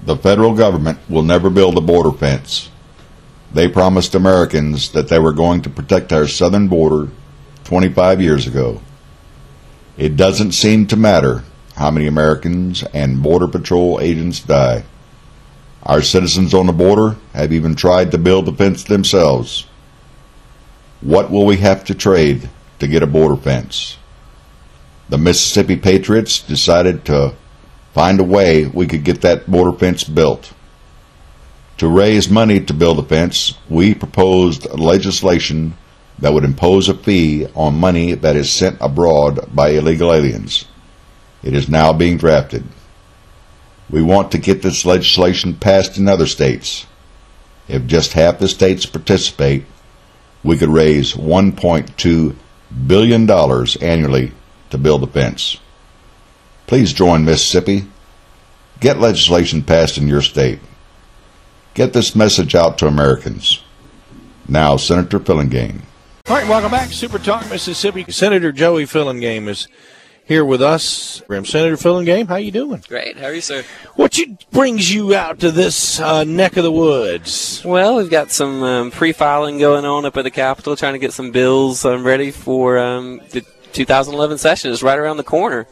The federal government will never build a border fence. They promised Americans that they were going to protect our southern border 25 years ago. It doesn't seem to matter how many Americans and Border Patrol agents die. Our citizens on the border have even tried to build the fence themselves. What will we have to trade to get a border fence? The Mississippi Patriots decided to find a way we could get that border fence built. To raise money to build a fence, we proposed legislation that would impose a fee on money that is sent abroad by illegal aliens. It is now being drafted. We want to get this legislation passed in other states. If just half the states participate, we could raise $1.2 billion annually to build a fence. Please join Mississippi. Get legislation passed in your state. Get this message out to Americans. Now, Senator Fillingane. All right, welcome back. Super Talk Mississippi. Senator Joey Fillingane is here with us. Senator Fillingane, how you doing? Great. How are you, sir? What brings you out to this neck of the woods? Well, we've got some pre-filing going on up at the Capitol, trying to get some bills ready for the 2011 session. It's right around the corner.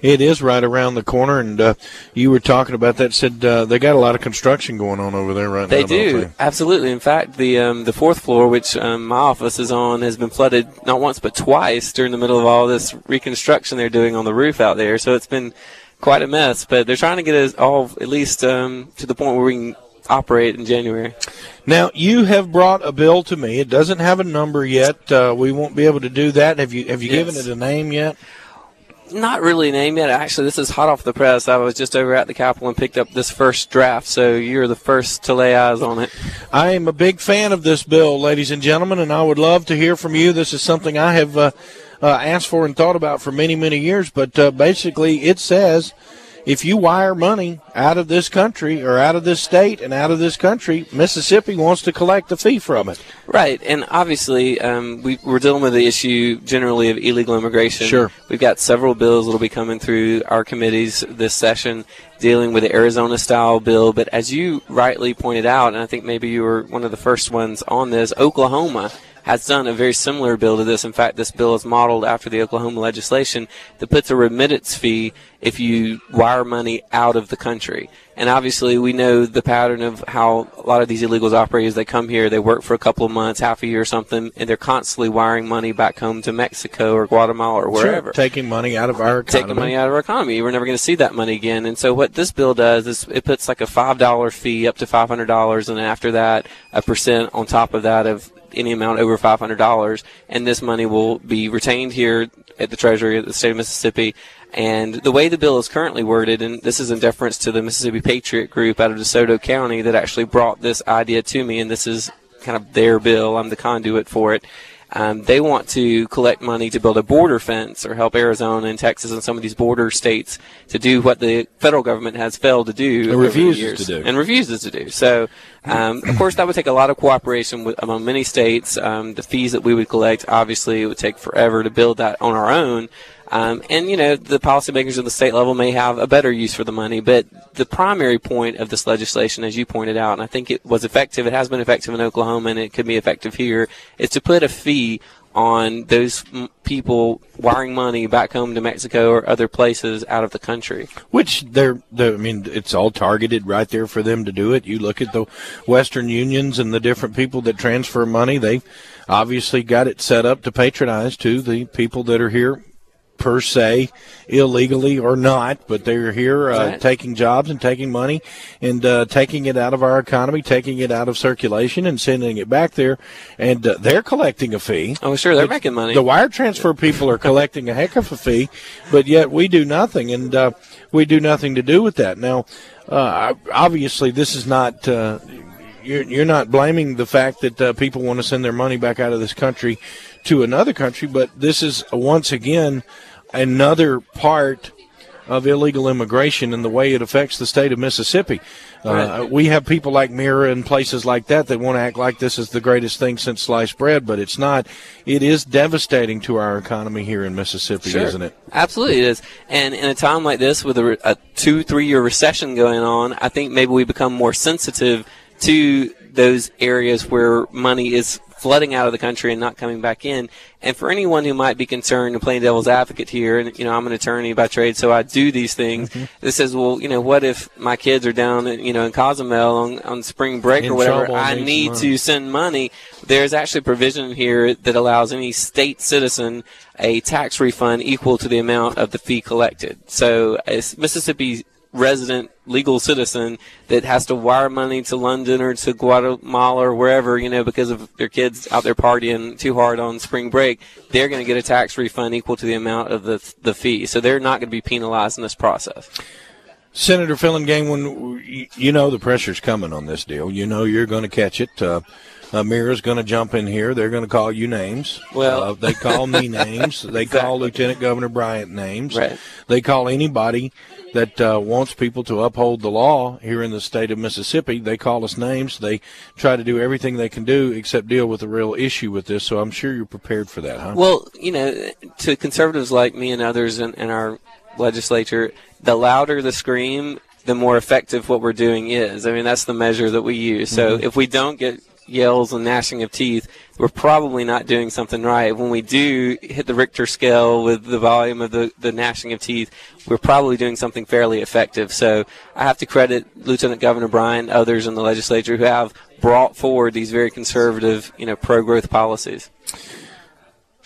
It is right around the corner, and you were talking about that. Said they got a lot of construction going on over there right now. They do, absolutely. In fact, the fourth floor, which my office is on, has been flooded not once but twice during the middle of all this reconstruction they're doing on the roof out there. So it's been quite a mess. But they're trying to get it all at least to the point where we can operate in January. Now, you have brought a bill to me. It doesn't have a number yet. We won't be able to do that. Have you given it a name yet? Not really named yet. Actually, this is hot off the press. I was just over at the Capitol and picked up this first draft, so you're the first to lay eyes on it. I am a big fan of this bill, ladies and gentlemen, and I would love to hear from you. This is something I have asked for and thought about for many, many years, but basically it says if you wire money out of this country or out of this state and out of this country, Mississippi wants to collect a fee from it. Right, and obviously we're dealing with the issue generally of illegal immigration. Sure. We've got several bills that will be coming through our committees this session dealing with the Arizona-style bill, but as you rightly pointed out, and I think maybe you were one of the first ones on this, Oklahoma has done a very similar bill to this. In fact, this bill is modeled after the Oklahoma legislation that puts a remittance fee if you wire money out of the country. And obviously, we know the pattern of how a lot of these illegals operate is they come here, they work for a couple of months, half a year or something, and they're constantly wiring money back home to Mexico or Guatemala or wherever. Sure, taking money out of our economy. Taking money out of our economy. We're never going to see that money again. And so what this bill does is it puts like a $5 fee up to $500, and after that, a percent on top of that of any amount over $500, and this money will be retained here at the Treasury of the state of Mississippi. And the way the bill is currently worded, and this is in deference to the Mississippi Patriot group out of DeSoto County that actually brought this idea to me, and this is kind of their bill. I'm the conduit for it. They want to collect money to build a border fence or help Arizona and Texas and some of these border states to do what the federal government has failed to do and refuses to do. So, of course, that would take a lot of cooperation among many states. The fees that we would collect, obviously, it would take forever to build that on our own. And, you know, the policymakers at the state level may have a better use for the money, but the primary point of this legislation, as you pointed out, and I think it was effective, it has been effective in Oklahoma, and it could be effective here, is to put a fee on those people wiring money back home to Mexico or other places out of the country. Which I mean, it's all targeted right there for them to do it. You look at the Western unions and the different people that transfer money, they've obviously got it set up to patronize to the people that are here per se, illegally or not, but they're here right. Taking jobs and taking money and taking it out of our economy, taking it out of circulation and sending it back there, and they're collecting a fee. Oh, sure, they're making money. The wire transfer people are collecting a heck of a fee, but yet we do nothing, and we do nothing to do with that. Now, obviously, this is not you're not blaming the fact that people want to send their money back out of this country to another country, but this is once again another part of illegal immigration and the way it affects the state of Mississippi. Right. We have people like Mira and places like that want to act like this is the greatest thing since sliced bread, but it's not. It is devastating to our economy here in Mississippi, Sure. isn't it? Absolutely it is. And in a time like this with a 2-3 year recession going on, I think maybe we become more sensitive to those areas where money is flooding out of the country and not coming back in. And for anyone who might be concerned and playing devil's advocate here, and I'm an attorney by trade, so I do these things. That says, well, what if my kids are down, in Cozumel on spring break In or whatever? trouble, I need to send money. There's actually a provision here that allows any state citizen a tax refund equal to the amount of the fee collected. So a Mississippi resident legal citizen that has to wire money to London or to Guatemala or wherever, because of their kids out there partying too hard on spring break, they're going to get a tax refund equal to the amount of the fee. So they're not going to be penalized in this process. Senator Fillingane, when the pressure's coming on this deal, you're going to catch it. Mira's going to jump in here. They're going to call you names. Well, they call me names. They call Lieutenant Governor Bryant names. Right. They call anybody that wants people to uphold the law here in the state of Mississippi. They call us names. They try to do everything they can do except deal with the real issue with this. So I'm sure you're prepared for that, huh? Well, to conservatives like me and others in our legislature, the louder the scream, the more effective what we're doing is. I mean, that's the measure that we use. So if we don't get yells and gnashing of teeth, we're probably not doing something right. When we do hit the Richter scale with the volume of the gnashing of teeth, we're probably doing something fairly effective. So I have to credit Lieutenant Governor Bryan, others in the legislature who have brought forward these very conservative, pro-growth policies.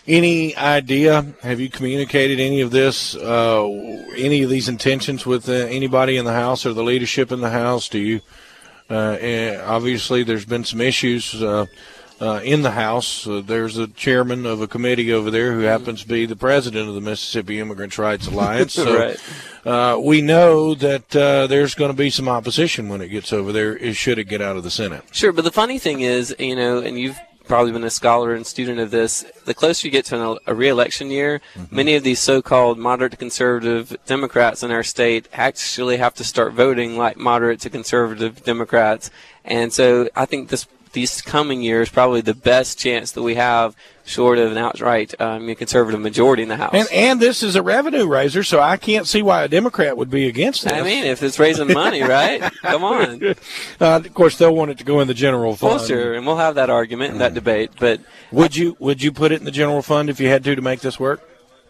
Any idea, have you communicated any of this, any of these intentions with anybody in the House or the leadership in the House? Do you obviously, there's been some issues in the House. There's a chairman of a committee over there who happens to be the president of the Mississippi Immigrants' Rights Alliance. So Right. We know that there's going to be some opposition when it gets over there, should it get out of the Senate. Sure, but the funny thing is, and you've probably been a scholar and student of this, the closer you get to a re-election year, many of these so-called moderate to conservative Democrats in our state actually have to start voting like moderate to conservative Democrats. And so I think these coming years probably the best chance that we have, short of an outright conservative majority in the House. And this is a revenue raiser, so I can't see why a Democrat would be against this. I mean, if it's raising money, right? Come on. Of course, they'll want it to go in the general fund. Well, sure, and we'll have that argument and that debate. But would you put it in the general fund if you had to make this work?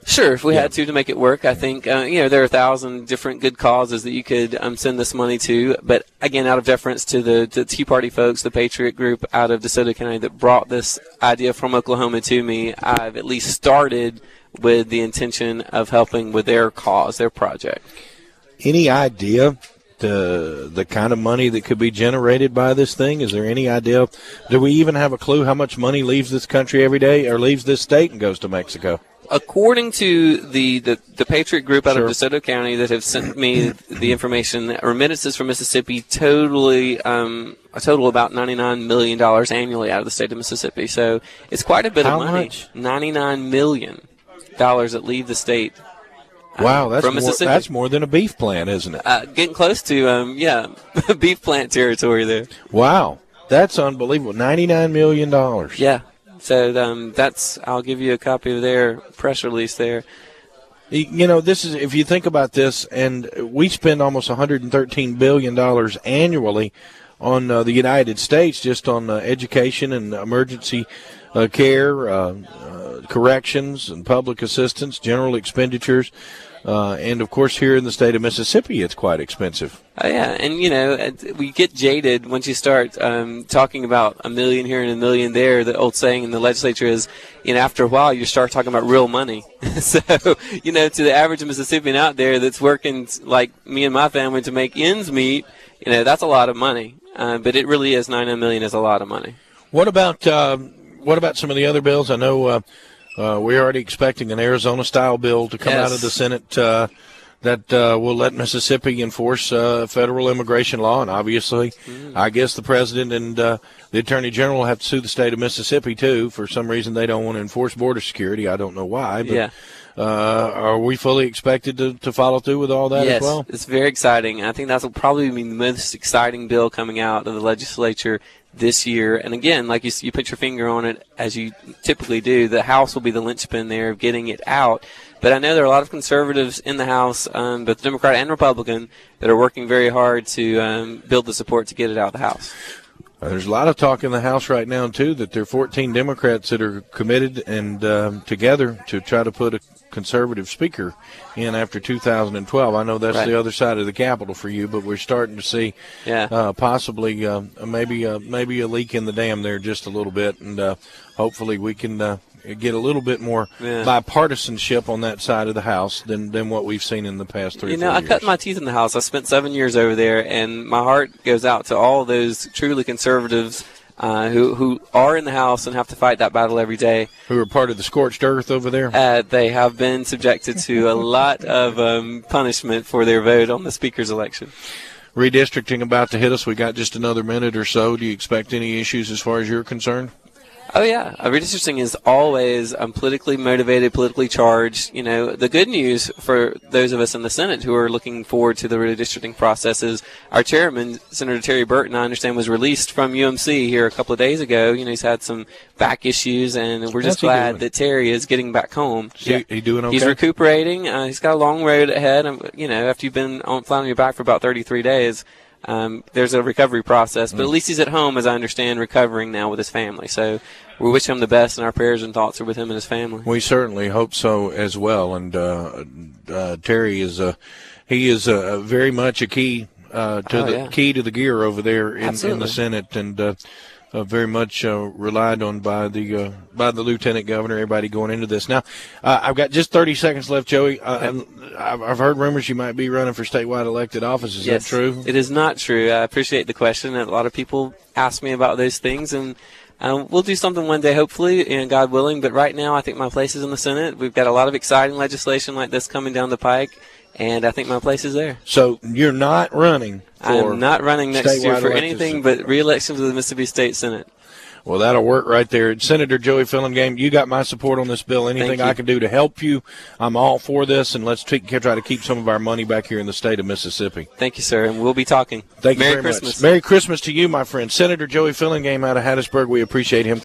Sure, if we had to make it work. I think, there are 1,000 different good causes that you could send this money to. But, again, out of deference to the Tea Party folks, the Patriot group out of DeSoto County that brought this idea from Oklahoma to me, I've at least started with the intention of helping with their cause, their project. Any idea the kind of money that could be generated by this thing? Is there any idea? Do we even have a clue how much money leaves this country every day or leaves this state and goes to Mexico? According to the Patriot group out Sure. of DeSoto County that have sent me the information, remittances from Mississippi a total about $99 million annually out of the state of Mississippi. So it's quite a bit How of money. much? $99 million that leave the state. Wow, from Mississippi. That's more than a beef plant, isn't it? Getting close to, beef plant territory there. Wow, that's unbelievable. $99 million. Yeah. So I'll give you a copy of their press release there. This is, if you think about this, and we spend almost $113 billion annually on the United States just on education and emergency care, corrections and public assistance, general expenditures. And, of course, here in the state of Mississippi, it's quite expensive. Yeah, and, we get jaded once you start talking about $1 million here and $1 million there. The old saying in the legislature is, after a while, you start talking about real money. So, to the average Mississippian out there that's working like me and my family to make ends meet, that's a lot of money. But it really is, $99 million is a lot of money. What about some of the other bills? I know we're already expecting an Arizona-style bill to come out of the Senate that will let Mississippi enforce federal immigration law. And obviously, I guess the president and the attorney general have to sue the state of Mississippi, too. For some reason, they don't want to enforce border security. I don't know why. But, Are we fully expected to follow through with all that yes, as well? It's very exciting. I think that's probably be the most exciting bill coming out of the legislature this year. And again, like you put your finger on it, as you typically do, the House will be the linchpin there of getting it out. But I know there are a lot of conservatives in the House, both Democrat and Republican, that are working very hard to build the support to get it out of the House. There's a lot of talk in the House right now, too, that there are 14 Democrats that are committed and together to try to put a conservative speaker in after 2012. I know that's right. the other side of the Capitol for you, but we're starting to see possibly maybe a leak in the dam there just a little bit, and hopefully we can get a little bit more bipartisanship on that side of the House than what we've seen in the past 3 or 4 years. I cut my teeth in the House. I spent 7 years over there, and my heart goes out to all those truly conservatives who are in the House and have to fight that battle every day. Who are part of the scorched earth over there? They have been subjected to a lot of punishment for their vote on the Speaker's election. Redistricting about to hit us. We got just another minute or so. Do you expect any issues as far as you're concerned? Oh, yeah. Redistricting is always politically motivated, politically charged. You know, the good news for those of us in the Senate who are looking forward to the redistricting process is our chairman, Senator Terry Burton, I understand, was released from UMC here a couple of days ago. You know, he's had some back issues, and we're just glad that Terry is getting back home. He doing okay? He's recuperating. He's got a long road ahead. You know, after you've been flat on your back for about 33 days, there's a recovery process, but at least he's at home, as I understand, recovering now with his family. So we wish him the best, and our prayers and thoughts are with him and his family. We certainly hope so as well. And Terry is very much a key key to the gear over there in the Senate, and very much relied on by the lieutenant governor. Everybody going into this now. I've got just 30 seconds left, Joey. I've heard rumors you might be running for statewide elected office. Is that true? It is not true. I appreciate the question. A lot of people ask me about those things, and we'll do something one day, hopefully, and God willing. But right now, I think my place is in the Senate. We've got a lot of exciting legislation like this coming down the pike, and I think my place is there. So you're not running for I'm not running next year for anything but re-election to the Mississippi State Senate. Well, that'll work right there. Senator Joey Fillingane, you got my support on this bill. Anything I can do to help you, I'm all for this, and let's try to keep some of our money back here in the state of Mississippi. Thank you, sir, and we'll be talking. Thank you Merry very Christmas. much. Merry Christmas to you, my friend. Senator Joey Fillingane out of Hattiesburg, we appreciate him.